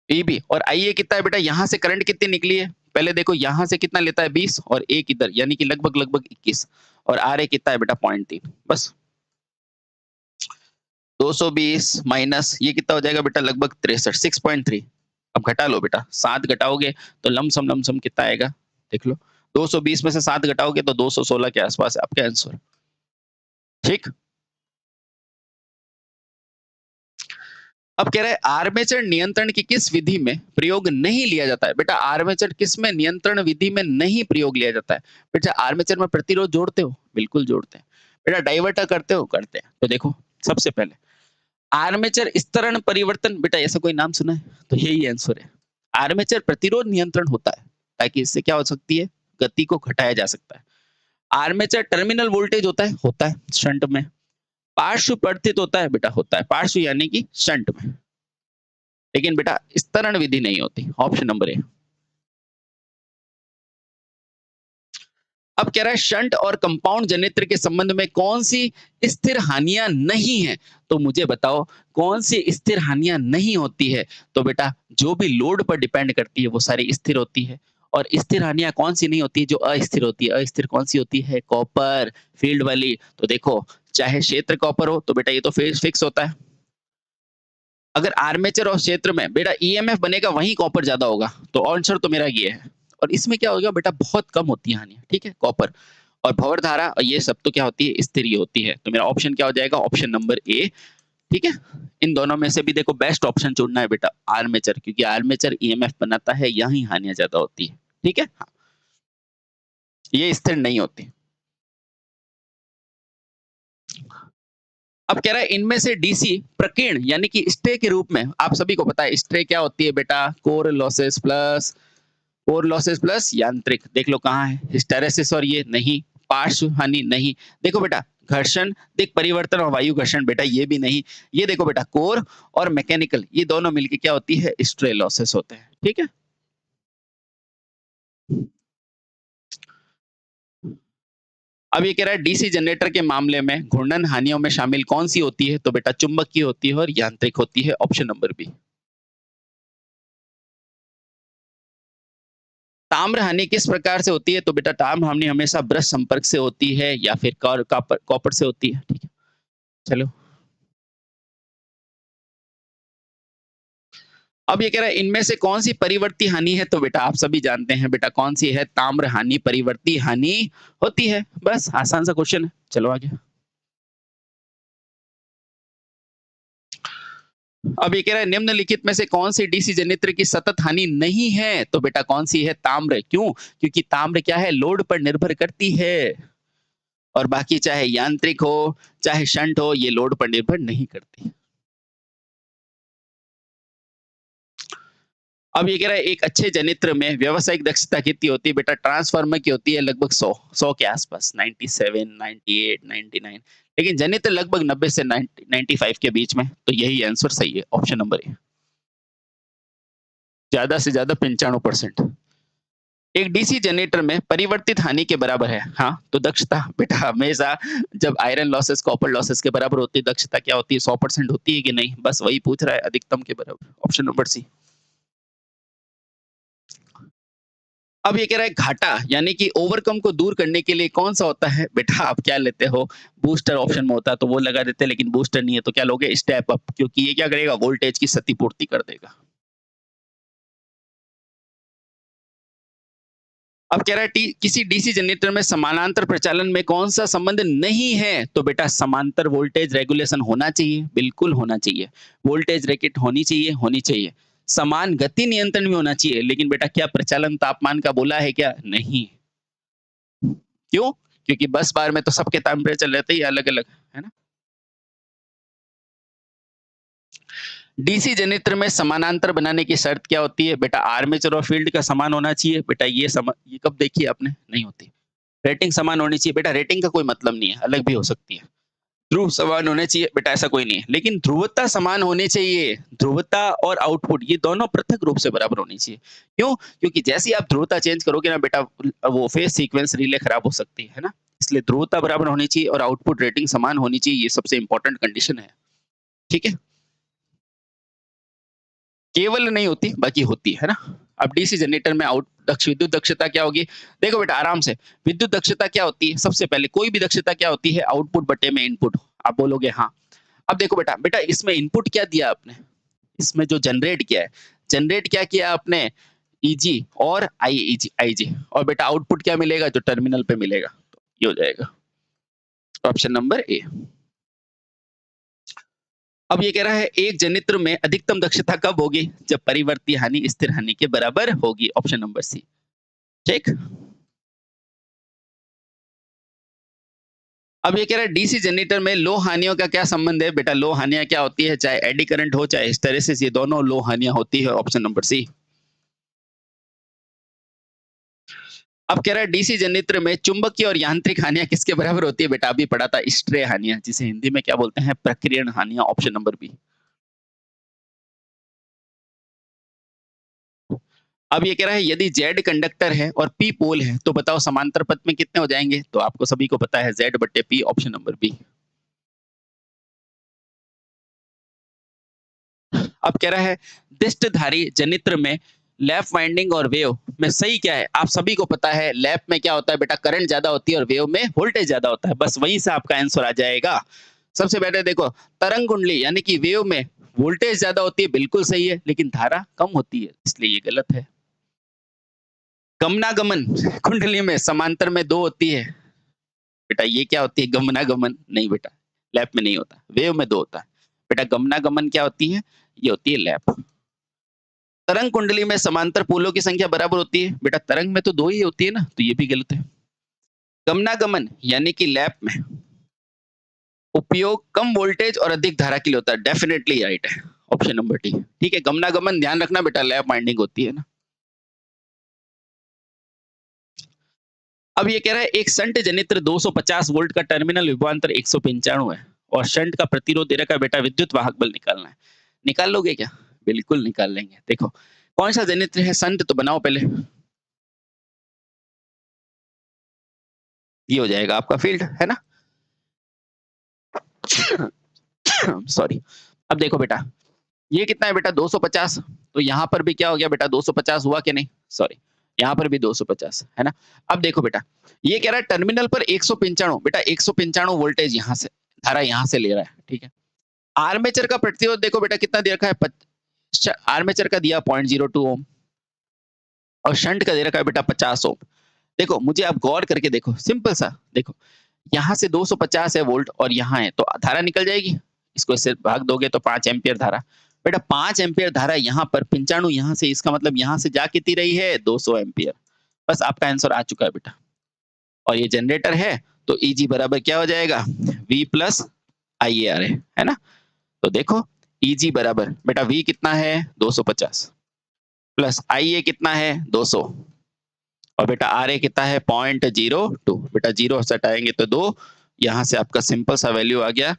[SPEAKER 1] ईबी और आई कितना है बेटा, यहाँ से करंट कितनी निकली है पहले देखो, यहाँ से कितना लेता है 20 और एक इधर यानी कि लगभग लगभग 21 और आर ए कितना है बेटा 0.3। बस 220 माइनस ये कितना हो जाएगा बेटा लगभग 63 6.3। अब घटा लो बेटा, 7 घटाओगे तो लमसम कितना आएगा देख लो, 220 में से 7 घटाओगे तो 216 के आसपास है आपका आंसर। ठीक, अब कह रहा है आर्मेचर नियंत्रण की किस विधि में प्रयोग नहीं लिया जाता है बेटा, आर्मेचर किस में नियंत्रण विधि में नहीं प्रयोग लिया जाता है बेटा, आर्मेचर में प्रतिरोध जोड़ते हो, बिल्कुल जोड़ते हैं बेटा, डाइवर्टर करते हो, करते हैं। तो देखो सबसे पहले आर्मेचर स्तरण परिवर्तन बेटा, ऐसा कोई नाम सुना है, तो यही आंसर है। आर्मेचर प्रतिरोध नियंत्रण होता है ताकि इससे क्या हो सकती है, गति को घटाया जा सकता है। आर्मेचर टर्मिनल वोल्टेज होता है शंट में। पार्श्व परिवर्तित होता है बेटा, होता है पार्श्व यानी कि शंट में, लेकिन बेटा स्तरण विधि नहीं होती। Option number A. अब कह रहा है शंट और कंपाउंड जनरेटर के संबंध में कौन सी स्थिर हानियां नहीं है, तो मुझे बताओ कौन सी स्थिर हानियां नहीं होती है। तो बेटा जो भी लोड पर डिपेंड करती है वो सारी स्थिर होती है, और स्थिर हानियां कौन सी नहीं होती है, जो अस्थिर होती है। अस्थिर कौन सी होती है, कॉपर फील्ड वाली। तो देखो चाहे क्षेत्र कॉपर हो तो बेटा ये तो फिक्स होता है, अगर आर्मेचर और क्षेत्र में बेटा ईएमएफ बनेगा वहीं कॉपर ज्यादा होगा, तो आंसर तो मेरा ये है। और इसमें क्या होगा बेटा, बहुत कम होती है हानियां। ठीक है, कॉपर और भंवर धारा और ये सब तो क्या होती है, स्थिर होती है। तो मेरा ऑप्शन क्या हो जाएगा, ऑप्शन नंबर ए। ठीक है, इन दोनों में से भी देखो बेस्ट ऑप्शन चुनना है बेटा आर्मेचर, क्योंकि आर्मेचर ईएमएफ बनाता है, यहीं हानियां ज्यादा होती है। ठीक है, हाँ ये स्थिर नहीं होती। अब कह रहा है इनमें से डीसी प्रकीर्ण यानी कि स्ट्रे के रूप में, आप सभी को पता है स्ट्रे क्या होती है बेटा, कोर लॉसेस प्लस यांत्रिक। देख लो कहाँ है हिस्टेरेसिस, और ये नहीं, पार्श्व हानि नहीं। देखो बेटा घर्षण दिक परिवर्तन और वायु घर्षण बेटा ये भी नहीं। ये देखो बेटा कोर और मैकेनिकल ये दोनों मिलके क्या होती है, स्ट्रे लॉसेस होते हैं। ठीक है, अब ये कह रहा है डीसी जनरेटर के मामले में घूर्णन हानियों में शामिल कौन सी होती है, तो बेटा चुंबकीय होती है और यांत्रिक होती है। Option number B. ताम्र हानि किस प्रकार से होती है, तो बेटा ताम्र हानि हमेशा ब्रश संपर्क से होती है या फिर कॉपर से होती है। ठीक है, चलो अब ये कह रहा है इनमें से कौन सी परिवर्ती हानि है, तो बेटा आप सभी जानते हैं बेटा कौन सी है, ताम्र हानि परिवर्ती हानि होती है। बस आसान सा क्वेश्चन है, चलो आगे। अब ये कह रहा है निम्नलिखित में से कौन सी डीसी जनरेटर की सतत हानि नहीं है, तो बेटा कौन सी है, ताम्र। क्यों, क्योंकि ताम्र क्या है, लोड पर निर्भर करती है, और बाकी चाहे यांत्रिक हो चाहे शंट हो ये लोड पर निर्भर नहीं करती। अब ये कह रहा है एक अच्छे जनित्र में व्यावसायिक दक्षता कितनी होती है, बेटा ट्रांसफार्मर की होती है लगभग 100 के आसपास, 97 98 99, लेकिन जनित्र लगभग 90 से 95 के बीच में। तो यही आंसर सही है, ऑप्शन नंबर ए, ज्यादा से ज्यादा 95%। एक डीसी जनरेटर में परिवर्तित हानि के बराबर है। हाँ तो दक्षता बेटा हमेशा जब आयरन लॉसेस कॉपर लॉसेस के बराबर होती है, दक्षता क्या होती है, 100% होती है कि नहीं, बस वही पूछ रहा है, अधिकतम के बराबर। Option number C. अब ये कह रहा है घाटा यानी कि ओवरकम को दूर करने के लिए कौन सा होता है, बेटा आप क्या लेते हो, बूस्टर ऑप्शन में होता है तो वो लगा देते हैं, लेकिन बूस्टर नहीं है तो क्या लोगे, स्टेप अप, क्योंकि ये क्या करेगा, वोल्टेज की क्षतिपूर्ति कर देगा। अब कह रहा है किसी डीसी जनरेटर में समानांतर प्रचालन में कौन सा संबंध नहीं है, तो बेटा समांतर वोल्टेज रेगुलेशन होना चाहिए, बिल्कुल होना चाहिए। वोल्टेज रेकेट होनी चाहिए। समान गति नियंत्रण भी होना चाहिए, लेकिन बेटा क्या प्रचालन तापमान का बोला है क्या? नहीं। क्यों? क्योंकि बस बार में तो सबके टेम्परेचर रहते ही अलग अलग, है ना। डीसी जनरेटर में समानांतर बनाने की शर्त क्या होती है? बेटा आर्मेचर और फील्ड का समान होना चाहिए। बेटा ये कब देखी आपने? नहीं होती। रेटिंग समान होनी चाहिए। बेटा रेटिंग का कोई मतलब नहीं है, अलग भी हो सकती है। ध्रुव समान होने चाहिए। बेटा ऐसा कोई नहीं है, लेकिन ध्रुवता समान होनी चाहिए। ध्रुवता और आउटपुट ये दोनों पृथक रूप से बराबर होनी चाहिए। क्यों? क्योंकि जैसे ही आप ध्रुवता चेंज करोगे ना बेटा, वो फेज सीक्वेंस रिले खराब हो सकती है ना। इसलिए ध्रुवता बराबर होनी चाहिए और आउटपुट रेटिंग समान होनी चाहिए। ये सबसे इंपॉर्टेंट कंडीशन है। ठीक है। केवल नहीं होती, बाकी होती है ना। अब डीसी जनरेटर में विद्युत दक्षता क्या होगी? देखो बेटा आराम से। विद्युत दक्षता क्या होती है? सबसे पहले कोई भी दक्षता क्या होती है? आउटपुट बटे में इनपुट। आप बोलोगे हाँ। अब देखो बेटा, इसमें इनपुट क्या दिया आपने? इसमें जो जनरेट क्या किया आपने? ईजी और आईजी। और बेटा आउटपुट क्या मिलेगा? जो टर्मिनल पे मिलेगा। तो ये हो जाएगा ऑप्शन नंबर ए। अब ये कह रहा है एक जनित्र में अधिकतम दक्षता कब होगी? जब परिवर्ती हानि स्थिर हानि के बराबर होगी। Option number C. ठीक। अब ये कह रहा है डीसी जनरेटर में लो हानियों का क्या संबंध है? बेटा लो हानियां क्या होती है? चाहे एडी करंट हो चाहे हिस्टैरिसीस, ये दोनों लो हानियां होती है। Option number C. अब कह रहा है डीसी जनरेटर में चुंबकीय और यांत्रिक हानियां किसके बराबर होती है? बेटा अभी पढ़ा था स्ट्रे हानियां, जिसे हिंदी में क्या बोलते हैं? प्रकीर्णन हानियां। Option number B. अब ये कह रहा है यदि जेड कंडक्टर है और पी पोल है तो बताओ समांतर पथ में कितने हो जाएंगे? तो आपको सभी को पता है जेड बट्टे पी। Option number B. अब कह रहा है दिष्टधारी जनित्र में लैप वाइंडिंग और वेव में सही क्या है? आप सभी को पता है लैप में क्या होता है बेटा? करंट ज्यादा होती है और वेव में वोल्टेज ज्यादा होता है। बस वहीं से आपका आंसर आ जाएगा। सबसे पहले देखो, तरंग कुंडली यानी कि वेव में वोल्टेज ज्यादा होती है, बिल्कुल सही है, लेकिन धारा कम होती है, इसलिए ये गलत है। गमनागमन कुंडली में समांतर में दो होती है। बेटा ये क्या होती है? गमनागमन नहीं बेटा, लैप में नहीं होता, वेव में दो होता है। बेटा गमनागमन क्या होती है? ये होती है लैप। तरंग कुंडली में समांतर पोलों की संख्या बराबर होती है। बेटा तरंग में तो दो ही होती है ना, तो ये भी गलत है। गमनागमन यानी कि लैप में उपयोग कम वोल्टेज और अधिक धारा के लिए होता है। डेफिनेटली राइट है, ऑप्शन नंबर डी। ठीक है, गमनागमन ध्यान रखना बेटा, लैप वाइंडिंग होती है ना। अब ये कह रहा है एक शंट जनित्र 250 वोल्ट का टर्मिनल विभवांतर 195 है और शंट का प्रतिरोध दे रखा है। बेटा विद्युत वाहक बल निकालना है। निकाल लोगे क्या? बिल्कुल निकाल लेंगे। देखो कौन सा जनित्र है? शंट तो बनाओ पहले। ये हो जाएगा आपका फील्ड, है ना। सॉरी। अब देखो बेटा, ये कितना है बेटा? 250। तो यहाँ पर भी क्या हो गया बेटा? 250 हुआ कि नहीं? सॉरी, यहाँ पर भी 250 है ना। अब देखो बेटा, ये कह रहा है टर्मिनल पर 195। बेटा 195 वोल्टेज यहाँ से, धारा यहाँ से ले रहा है। ठीक है। आर्मेचर का प्रतिरोध देखो बेटा कितना दे रखा है? आर्मेचर का दिया 0.02 ओम और शंट का दे रखा है बेटा 50 ओम। देखो मुझे आप गौर करके देखो, सिंपल सा देखो, यहाँ से 250 है वोल्ट और यहाँ है, तो धारा निकल जाएगी। इसको इससे भाग दोगे तो 5 एम्पियर धारा। बेटा 5 एम्पियर धारा यहाँ पर, 95 यहाँ से, इसका मतलब यहाँ से जा कितनी रही है? 200 एम्पियर। बस आपका आंसर आ चुका है बेटा। और ये जनरेटर है तो ईजी बराबर क्या हो जाएगा? V प्लस आई आर है ना। तो देखो ईजी बराबर बेटा V कितना है? 250 प्लस आई ए कितना है? 200 और बेटा आर ए कितना है? 0.02। बेटा जीरो से हटाएंगे तो 2, यहाँ से आपका सिंपल सा वैल्यू आ गया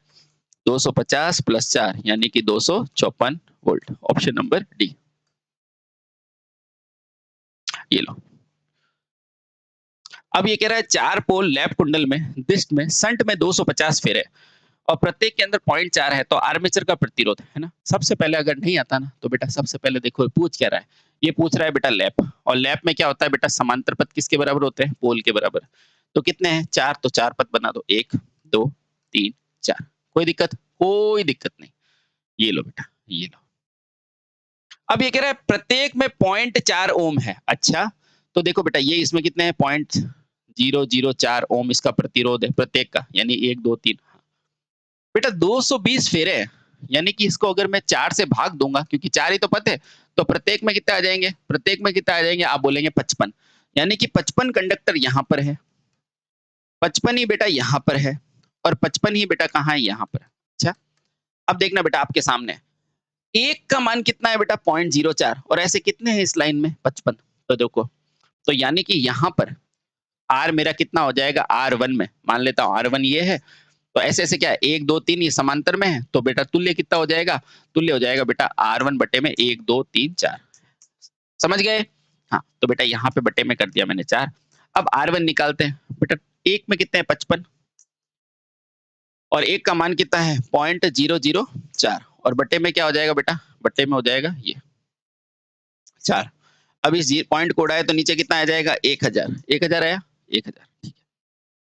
[SPEAKER 1] 250 प्लस 4 यानी कि 254 वोल्ट। Option number D. ये लो। अब ये कह रहा है 4 पोल लैप कुंडल में दिष्ट में संट में 250 फेरे और प्रत्येक के अंदर 0.4 है, तो आर्मेचर का प्रतिरोध है ना। सबसे पहले अगर नहीं आता ना तो बेटा सबसे पहले देखो पूछ क्या रहा है? ये पूछ रहा है बेटा लैप, और लैप में क्या होता है बेटा? समांतर पथ किसके बराबर होते हैं? पोल के बराबर। तो कितने हैं? 4, तो 4 पथ बना दो, 1 2 3 4। कोई दिक्कत? कोई दिक्कत नहीं। ये लो बेटा, ये लो। अब ये कह रहा है प्रत्येक में 0.4 ओम है। अच्छा, तो देखो बेटा ये इसमें कितने हैं 0.004 ओम इसका प्रतिरोध है प्रत्येक का, यानी 1 2 3। बेटा 220 फेरे हैं, यानी कि इसको अगर मैं 4 से भाग दूंगा, क्योंकि 4 ही तो पथ है, तो प्रत्येक में कितने आ जाएंगे, प्रत्येक में कितने आ जाएंगे, आप बोलेंगे 55, यानी कि 55 कंडक्टर यहाँ पर है, 55 ही बेटा यहाँ पर है, और 55 ही बेटा कहाँ है, यहाँ पर। अच्छा, अब देखना बेटा आपके सामने एक का मान कितना है बेटा 0.04, और ऐसे कितने हैं इस लाइन में 55। तो देखो, तो यानी कि यहाँ पर आर मेरा कितना हो जाएगा, R1 में मान लेता हूँ R1 ये है, तो ऐसे ऐसे क्या है 1 2 3 ये समांतर में है, तो बेटा तुल्य कितना हो जाएगा, तुल्य हो जाएगा बेटा R1 बटे में 1 2 3 4। समझ गए? हाँ, तो बेटा यहाँ पे बटे में कर दिया मैंने 4। अब R1 निकालते हैं बेटा, एक में कितने हैं 55, और एक का मान कितना है 0.004, और बटे में क्या हो जाएगा बेटा, बटे में हो जाएगा ये 4। अब इस पॉइंट को उड़ाए तो नीचे कितना आ जाएगा 1000, 1000 आया 1000, ठीक है।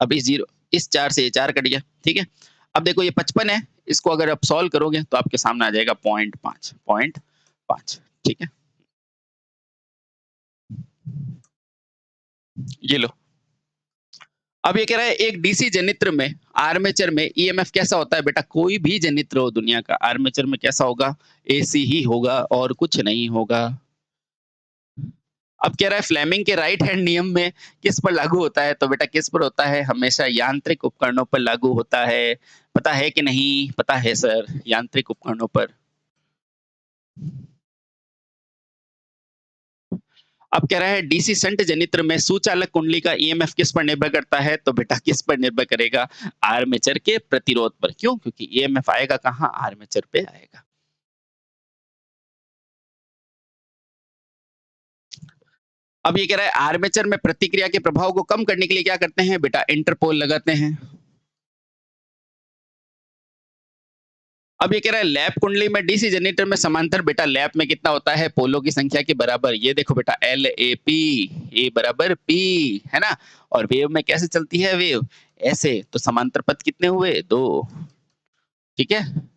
[SPEAKER 1] अब इस 4 से ये 4 कट गया, ठीक है। अब देखो ये 55 है, इसको अगर आप सॉल्व करोगे तो आपके सामने आ जाएगा 0.5, ठीक है। ये लो, अब ये कह रहा है एक डीसी जनित्र में आर्मेचर में ईएमएफ कैसा होता है बेटा, कोई भी जनित्र हो दुनिया का, आर्मेचर में कैसा होगा, एसी ही होगा और कुछ नहीं होगा। अब कह रहा है फ्लेमिंग के राइट हैंड नियम में किस पर लागू होता है, तो बेटा किस पर होता है, हमेशा यांत्रिक उपकरणों पर लागू होता है। पता है कि नहीं, पता है सर, यांत्रिक उपकरणों पर। अब कह रहा है डीसी शंट जनित्र में सुचालक कुंडली का ईएमएफ किस पर निर्भर करता है, तो बेटा किस पर निर्भर करेगा, आर्मेचर के प्रतिरोध पर। क्यों, क्योंकि ईएमएफ आएगा कहाँ, आर्मेचर पे आएगा। अब ये कह रहा है आर्मेचर में प्रतिक्रिया के प्रभाव को कम करने के लिए क्या करते हैं बेटा, इंटरपोल लगाते हैं। अब ये कह रहा है लैप कुंडली में डीसी जनरेटर में समांतर बेटा लैप में कितना होता है, पोलो की संख्या के बराबर। ये देखो बेटा LAP, ए बराबर P, है ना। और वेव में कैसे चलती है वेव, ऐसे, तो समांतर पथ कितने हुए, 2, ठीक है।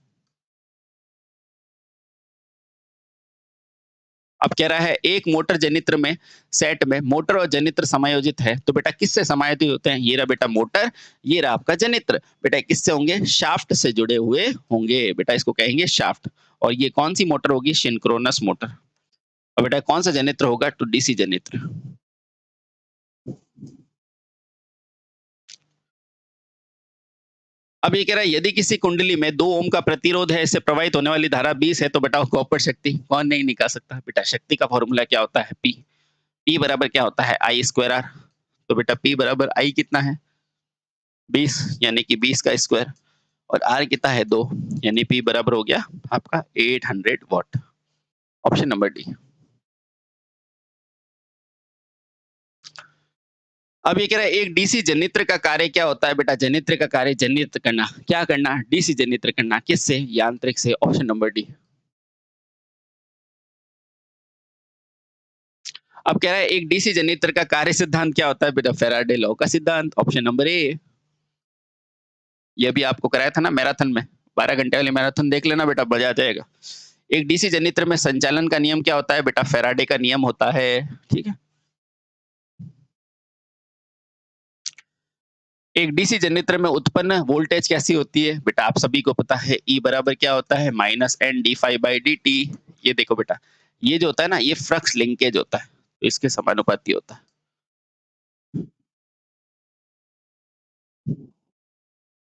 [SPEAKER 1] अब कह रहा है एक मोटर जनित्र में सेट में मोटर और जनित्र समायोजित है, तो बेटा किससे समायोजित होते हैं, ये रहा बेटा मोटर, ये रहा आपका जनित्र। बेटा किससे होंगे, शाफ्ट से जुड़े हुए होंगे, बेटा इसको कहेंगे शाफ्ट। और ये कौन सी मोटर होगी, सिंक्रोनस मोटर। और बेटा कौन सा जनित्र होगा, तो डीसी जनित्र। अब ये कह रहा है यदि किसी कुंडली में 2 ओम का प्रतिरोध है, इससे प्रवाहित होने वाली धारा 20 है, तो बेटा कॉपर शक्ति कौन नहीं निकाल सकता, बेटा शक्ति का फॉर्मूला क्या होता है, P। P बराबर क्या होता है, I²R। तो बेटा P बराबर I कितना है 20, यानी कि 20 का स्क्वायर, और R कितना है 2, यानी P बराबर हो गया आपका 800 वाट। Option number D. अब ये कह रहा है एक डीसी जनित्र का कार्य क्या होता है बेटा, जनित्र का कार्य जनित्र करना, क्या करना, डीसी जनित्र करना, किससे, यांत्रिक से। Option number D. अब कह रहा है एक डीसी जनित्र का कार्य सिद्धांत क्या होता है बेटा, फैराडे लॉ का सिद्धांत। Option number A. ये भी आपको कराया था ना मैराथन में, 12 घंटे वाली मैराथन देख लेना बेटा, मजा आ जाएगा। एक डीसी जनित्र में संचालन का नियम क्या होता है बेटा, फैराडे का नियम होता है, ठीक है। एक डीसी जनरेटर में उत्पन्न वोल्टेज कैसी होती है बेटा, आप सभी को पता है, E बराबर क्या होता है, -N-d∅dt। ये देखो बेटा, ये जो होता है ना, ये फ्लक्स लिंकेज होता है, तो इसके समानुपाती होता है।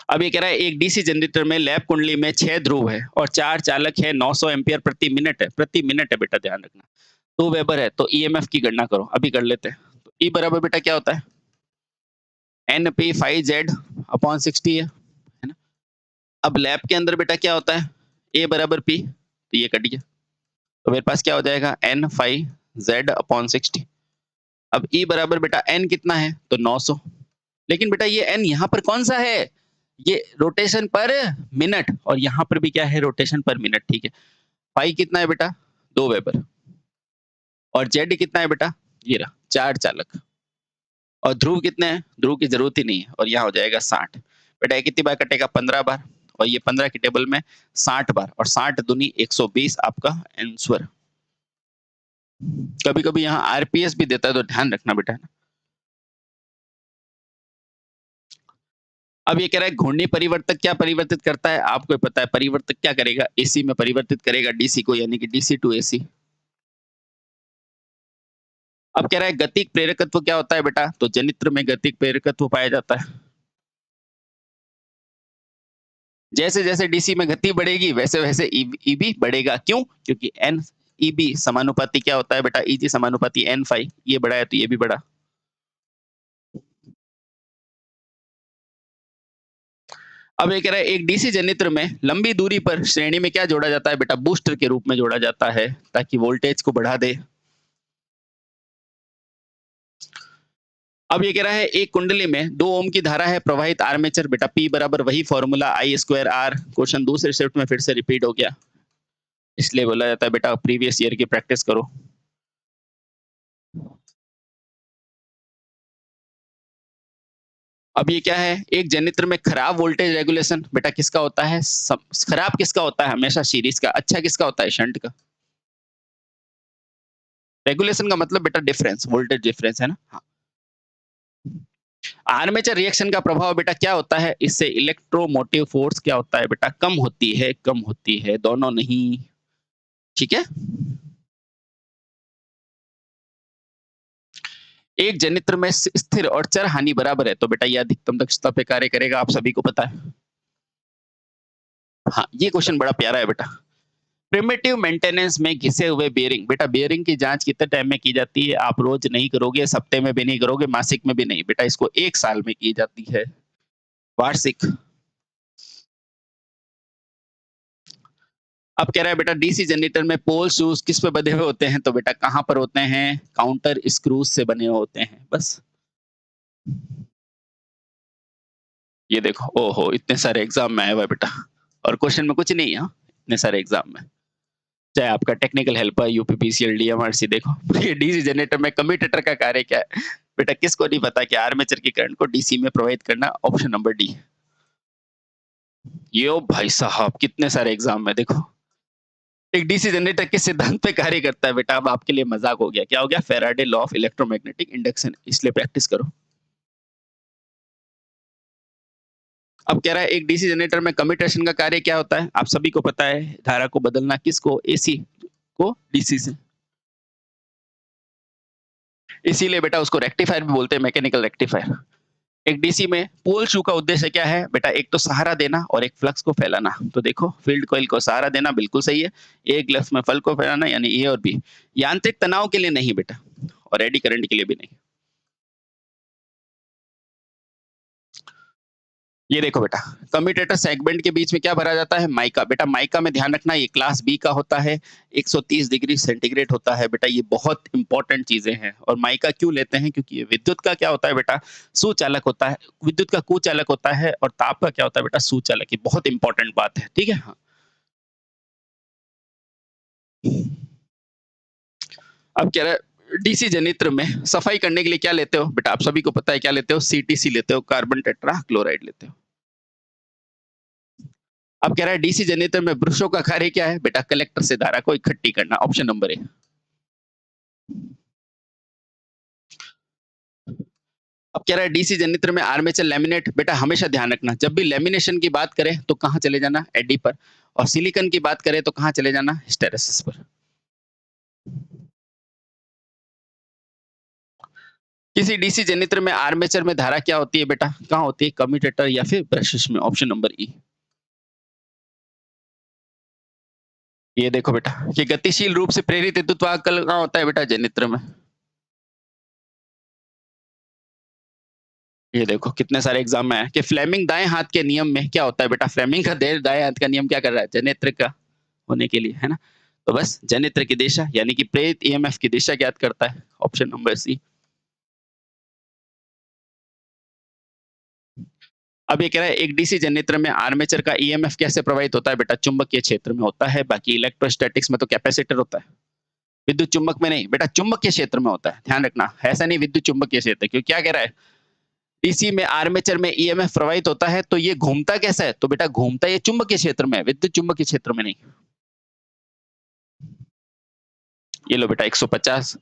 [SPEAKER 1] अब ये कह रहा है एक डीसी जनरेटर में लैप कुंडली में 6 ध्रुव है और 4 चालक है, 900 एम्पियर प्रति मिनट है, प्रति मिनट है बेटा, ध्यान रखना। 2 वेबर है, तो ईएमएफ की गणना करो, अभी कर लेते हैं। तो E बराबर बेटा क्या होता है, Np∅Z/60 है ना। अब लैप के अंदर बेटा क्या होता है, A बराबर P, तो ये कट गया, तो मेरे पास क्या हो जाएगा N∅Z/60। अब E बराबर बेटा N कितना है, तो 900। लेकिन बेटा ये N यहाँ पर कौन सा है, ये रोटेशन पर मिनट, और यहाँ पर भी क्या है, रोटेशन पर मिनट, ठीक है। फाई कितना है बेटा, 2 वेबर, और Z कितना है बेटा, ये रहा 4 चालक, और ध्रुव कितने हैं, ध्रुव की जरूरत ही नहीं है, और यहाँ हो जाएगा 60। बेटा ये कितनी बार कटेगा, 15 बार, और ये 15 की टेबल में 60 बार, और 60 दूनी 120 आपका आंसर। कभी-कभी यहाँ आरपीएस भी देता है तो ध्यान रखना बेटा, है ना? अब ये कह रहा है घूर्णी परिवर्तक क्या परिवर्तित करता है? आपको ही पता है परिवर्तक क्या करेगा? एसी में परिवर्तित करेगा डीसी को, यानी कि डीसी टू एसी। अब कह रहा है गतिक प्रेरकत्व क्या होता है बेटा? तो जनित्र में गतिक प्रेरकत्व पाया जाता है। जैसे-जैसे डीसी में गति बढ़ेगी वैसे-वैसे ईबी बढ़ेगा। क्यों? क्योंकि एन ईबी समानुपाती क्या होता है बेटा? ईजी समानुपाती एन फाइ। ये बढ़ा है तो ये भी बढ़ा। अब ये कह रहा है एक डीसी जनित्र में लंबी दूरी पर श्रेणी में क्या जोड़ा जाता है बेटा? बूस्टर के रूप में जोड़ा जाता है ताकि वोल्टेज को बढ़ा दे। अब ये कह रहा है एक कुंडली में 2 ओम की धारा है, प्रवाहित आर्मेचर बेटा पी बराबर वही formula I square R. Question दूसरे शिफ्ट में फिर से रिपीट हो गया, इसलिए बोला जाता है बेटा प्रीवियस ईयर की प्रैक्टिस करो। अब ये क्या है? एक जनित्र में खराब वोल्टेज रेगुलेशन बेटा किसका होता है? खराब किसका होता है? हमेशा सीरीज का। अच्छा किसका होता है? शंट का। रेगुलेशन का मतलब बेटा डिफरेंस, वोल्टेज डिफरेंस, है ना? हाँ। आर्मेचर रिएक्शन का प्रभाव बेटा क्या होता है? इससे इलेक्ट्रोमोटिव फोर्स क्या होता है बेटा? कम होती है, कम होती है, दोनों नहीं। ठीक है? एक जनित्र में स्थिर और चर हानि बराबर है तो बेटा ये अधिकतम दक्षता पे कार्य करेगा, आप सभी को पता है। हाँ, ये क्वेश्चन बड़ा प्यारा है बेटा। प्रिमिटिव मेंटेनेंस में घिसे हुए बेयरिंग बेटा, बेयरिंग की जांच कितने टाइम में की जाती है? आप रोज नहीं करोगे, हफ्ते में भी नहीं करोगे, मासिक में भी नहीं बेटा, इसको 1 साल में की जाती है, वार्षिक। अब कह रहा है बेटा डीसी जनरेटर में पोल शूज किस पे बंधे हुए होते हैं? तो बेटा कहां पर होते हैं? काउंटर स्क्रूज से बने हुए होते हैं, बस। ये देखो, ओहो इतने सारे एग्जाम में आया हुआ है बेटा, और क्वेश्चन में कुछ नहीं है, हाँ? इतने सारे एग्जाम में, चाहे आपका टेक्निकल हेल्पर, यूपीपीसीएल, डीएमआरसी। देखो ये डीसी जनरेटर में कम्यूटेटर का कार्य क्या है बेटा? किसको नहीं पता कि आर्मेचर की करंट को डीसी में प्रवाहित करना? Option number D. ये ओ भाई साहब कितने सारे एग्जाम में देखो। एक डीसी जनरेटर किस सिद्धांत पे कार्य करता है बेटा? अब आपके लिए मजाक हो गया। क्या हो गया? Faraday law of electromagnetic induction, इसलिए प्रैक्टिस करो। अब कह रहा है एक डीसी जनरेटर में कम्यूटेशन का कार्य क्या होता है? आप सभी को पता है, धारा को बदलना, किसको? एसी को डीसी से। इसीलिए बेटा उसको रेक्टिफायर भी बोलते हैं, मैकेनिकल रेक्टिफायर। एक डीसी में पोल शू का उद्देश्य क्या है बेटा? एक तो सहारा देना और एक फ्लक्स को फैलाना। तो देखो फील्ड कॉइल को सहारा देना बिल्कुल सही है, एक ग्लव्स में फल को फैलाना यानी ए और बी। यांत्रिक तनाव के लिए नहीं बेटा, और एडी करंट के लिए भी नहीं। ये देखो बेटा, कम्यूटेटर सेगमेंट के बीच में क्या भरा जाता है? माइका। बेटा माइका में ध्यान रखना ये क्लास बी का होता है, 130 डिग्री सेंटीग्रेड होता है बेटा, ये बहुत इंपॉर्टेंट चीजें हैं। और माइका क्यों लेते हैं? क्योंकि ये विद्युत का क्या होता है बेटा? सुचालक होता है। विद्युत का कुचालक होता है, और ताप का क्या होता है बेटा? सुचालक। ये बहुत इंपॉर्टेंट बात है, ठीक है? हाँ। अब कह रहा है डीसी जनित्र में सफाई करने के लिए क्या लेते हो बेटा? आप सभी को पता है क्या लेते हो? सीटीसी लेते हो, कार्बन टेट्रा क्लोराइड लेते हो। अब कह रहा है डीसी जनरेटर में ब्रशों का कार्य क्या है बेटा? कलेक्टर से धारा को इकट्ठी करना, ऑप्शन नंबर ए। अब कह रहा है डीसी जनरेटर में आर्मेचर लैमिनेट बेटा, हमेशा ध्यान रखना जब भी लेमिनेशन की बात करें तो कहां चले जाना? एडी पर। और सिलिकॉन की बात करें तो कहां चले जाना? हिस्टेरेसिस पर। किसी डीसी जनरेटर में आर्मेचर में धारा क्या होती है बेटा? कहां होती है? कम्यूटेटर या फिर ब्रशेस में, ऑप्शन नंबर ई। ये देखो बेटा कि गतिशील रूप से प्रेरित विद्युत वाहक कहाँ होता है बेटा? जनरेटर में। ये देखो कितने सारे एग्जाम में है कि फ्लेमिंग दाएं हाथ के नियम में क्या होता है बेटा? फ्लेमिंग का देर दाएं हाथ का नियम क्या कर रहा है? जनित्र का होने के लिए, है ना? तो बस जनित्र की दिशा यानी कि प्रेरित ईएमएफ की दिशा ज्ञात करता है, ऑप्शन नंबर सी। अब ये कह रहा है एक डीसी जनरेटर में आर्मेचर का ईएमएफ कैसे प्रभावित होता है बेटा? चुंबकीय क्षेत्र में होता है, बाकी इलेक्ट्रोस्टैटिक्स में तो कैपेसिटर होता है, विद्युत चुंबक में नहीं बेटा, चुंबकीय क्षेत्र में होता है, ध्यान रखना। ऐसा नहीं विद्युत चुंबकीय क्षेत्र, क्यों? क्या कह रहा है? डीसी में आर्मेचर में ईएमएफ प्रवाहित होता है तो ये घूमता कैसा है? तो बेटा घूमता ये चुंबकीय क्षेत्र में है, विद्युत चुंबकीय क्षेत्र में नहीं। ये लो बेटा 150।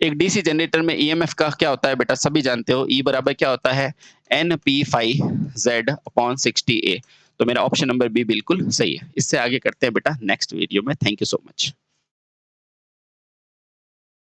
[SPEAKER 1] एक डीसी जनरेटर में ईएमएफ का क्या होता है बेटा, सभी जानते हो, ई बराबर क्या होता है, NP5Z/60A। तो मेरा ऑप्शन नंबर बी बिल्कुल सही है। इससे आगे करते हैं बेटा नेक्स्ट वीडियो में। Thank you so much.